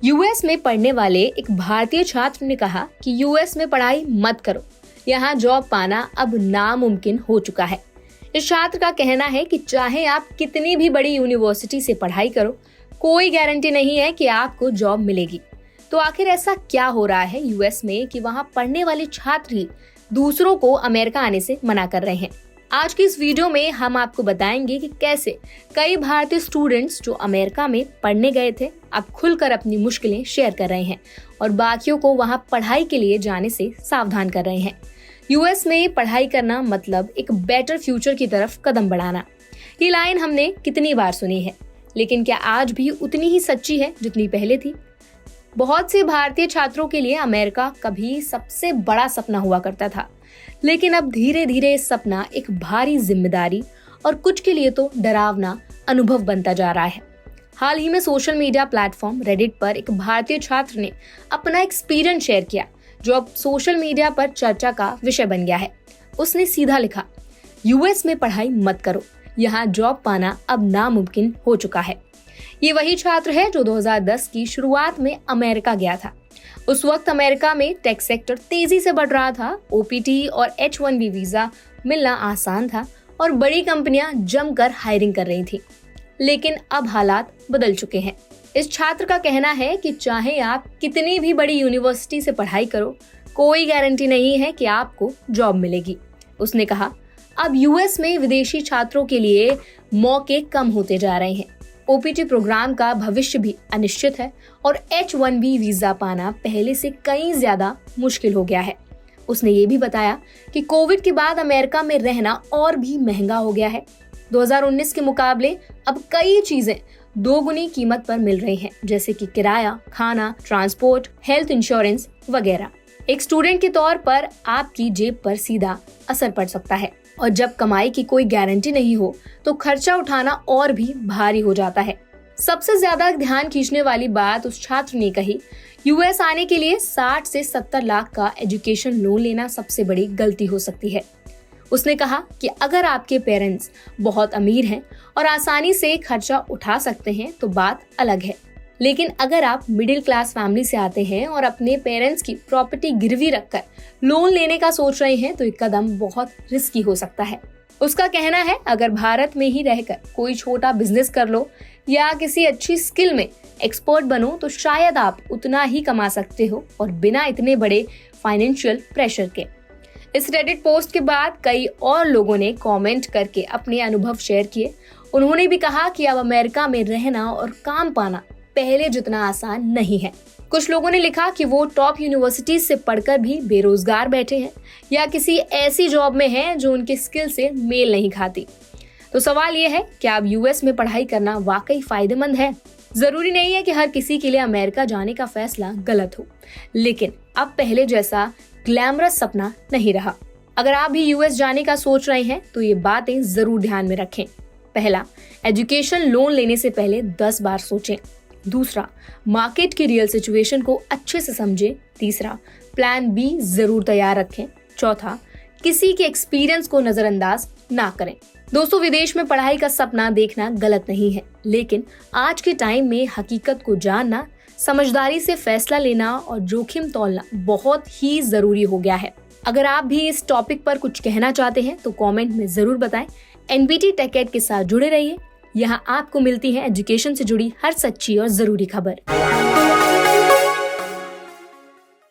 US में पढ़ने वाले एक भारतीय छात्र ने कहा कि यूएस में पढ़ाई मत करो, यहाँ जॉब पाना अब नामुमकिन हो चुका है। इस छात्र का कहना है कि चाहे आप कितनी भी बड़ी यूनिवर्सिटी से पढ़ाई करो, कोई गारंटी नहीं है कि आपको जॉब मिलेगी। तो आखिर ऐसा क्या हो रहा है यूएस में कि वहाँ पढ़ने वाले छात्र ही दूसरों को अमेरिका आने से मना कर रहे हैं। आज की इस वीडियो में हम आपको बताएंगे कि कैसे कई भारतीय स्टूडेंट्स जो अमेरिका में पढ़ने गए थे अब खुलकर अपनी मुश्किलें शेयर कर रहे हैं और बाकियों को वहां पढ़ाई के लिए जाने से सावधान कर रहे हैं। यूएस में पढ़ाई करना मतलब एक बेटर फ्यूचर की तरफ कदम बढ़ाना। ये लाइन हमने कितनी बार सुनी है, लेकिन क्या आज भी उतनी ही सच्ची है जितनी पहले थी? बहुत से भारतीय छात्रों के लिए अमेरिका कभी सबसे बड़ा सपना हुआ करता था, लेकिन अब धीरे धीरे इस सपना एक भारी जिम्मेदारी और कुछ के लिए तो डरावना अनुभव बनता जा रहा है। हाल ही में सोशल मीडिया प्लेटफॉर्म रेडिट पर एक भारतीय छात्र ने अपना एक्सपीरियंस शेयर किया, जो अब सोशल मीडिया पर चर्चा का विषय बन गया है। उसने सीधा लिखा, यूएस में पढ़ाई मत करो, यहाँ जॉब पाना अब नामुमकिन हो चुका है। ये वही छात्र है जो 2010 की शुरुआत में अमेरिका गया था। उस वक्त अमेरिका में टेक सेक्टर तेजी से बढ़ रहा था, ओपीटी और H-1B वीजा मिलना आसान था और बड़ी कंपनियां जमकर हायरिंग कर रही थी। लेकिन अब हालात बदल चुके हैं। इस छात्र का कहना है कि चाहे आप कितनी भी बड़ी यूनिवर्सिटी से पढ़ाई करो, कोई गारंटी नहीं है कि आपको जॉब मिलेगी। उसने कहा, अब यूएस में विदेशी छात्रों के लिए मौके कम होते जा रहे हैं। ओपीटी प्रोग्राम का भविष्य भी अनिश्चित है और H-1B वीजा पाना पहले से कहीं ज्यादा मुश्किल हो गया है। उसने ये भी बताया कि कोविड के बाद अमेरिका में रहना और भी महंगा हो गया है। 2019 के मुकाबले अब कई चीजें दोगुनी कीमत पर मिल रही हैं, जैसे कि किराया, खाना, ट्रांसपोर्ट, हेल्थ इंश्योरेंस वगैरह। एक स्टूडेंट के तौर पर आपकी जेब पर सीधा असर पड़ सकता है और जब कमाई की कोई गारंटी नहीं हो तो खर्चा उठाना और भी भारी हो जाता है। सबसे ज्यादा ध्यान खींचने वाली बात उस छात्र ने कही, यूएस आने के लिए 60 से 70 लाख का एजुकेशन लोन लेना सबसे बड़ी गलती हो सकती है। उसने कहा कि अगर आपके पेरेंट्स बहुत अमीर हैं और आसानी से खर्चा उठा सकते हैं तो बात अलग है, लेकिन अगर आप मिडिल क्लास फैमिली से आते हैं और अपने पेरेंट्स की प्रॉपर्टी गिरवी रखकर लोन लेने का सोच रहे हैं तो ये कदम बहुत रिस्की हो सकता है। उसका कहना है, अगर भारत में ही रहकर कोई छोटा बिजनेस कर लो या किसी अच्छी स्किल में एक्सपर्ट बनो तो शायद आप उतना ही कमा सकते हो और बिना इतने बड़े फाइनेंशियल प्रेशर के। इस रेडिट पोस्ट के बाद कई और लोगों ने कमेंट करके अपने अनुभव शेयर किए। उन्होंने भी कहा कि अब अमेरिका में रहना और काम पाना पहले जितना आसान नहीं है। कुछ लोगों ने लिखा कि वो टॉप यूनिवर्सिटीज से पढ़कर भी बेरोजगार बैठे हैं या किसी ऐसी जॉब में हैं जो उनके स्किल से मेल नहीं खाती। तो सवाल ये है, क्या अब यूएस में पढ़ाई करना वाकई फायदेमंद है? जरूरी नहीं है कि हर किसी के लिए अमेरिका जाने का फैसला गलत हो, लेकिन अब पहले जैसा ग्लैमरस सपना नहीं रहा। अगर आप भी यूएस जाने का सोच रहे हैं तो ये बातें जरूर ध्यान में रखें। पहला, एजुकेशन लोन लेने से पहले 10 बार सोचें। दूसरा, मार्केट की रियल सिचुएशन को अच्छे से समझें। तीसरा, प्लान बी जरूर तैयार रखें। चौथा, किसी के एक्सपीरियंस को नजरअंदाज ना करें। दोस्तों, विदेश में पढ़ाई का सपना देखना गलत नहीं है, लेकिन आज के टाइम में हकीकत को जानना, समझदारी से फैसला लेना और जोखिम तौलना बहुत ही जरूरी हो गया है। अगर आप भी इस टॉपिक पर कुछ कहना चाहते हैं तो कमेंट में जरूर बताएं। एनबीटी टेक एड के साथ जुड़े रहिए। यहाँ आपको मिलती है एजुकेशन से जुड़ी हर सच्ची और जरूरी खबर।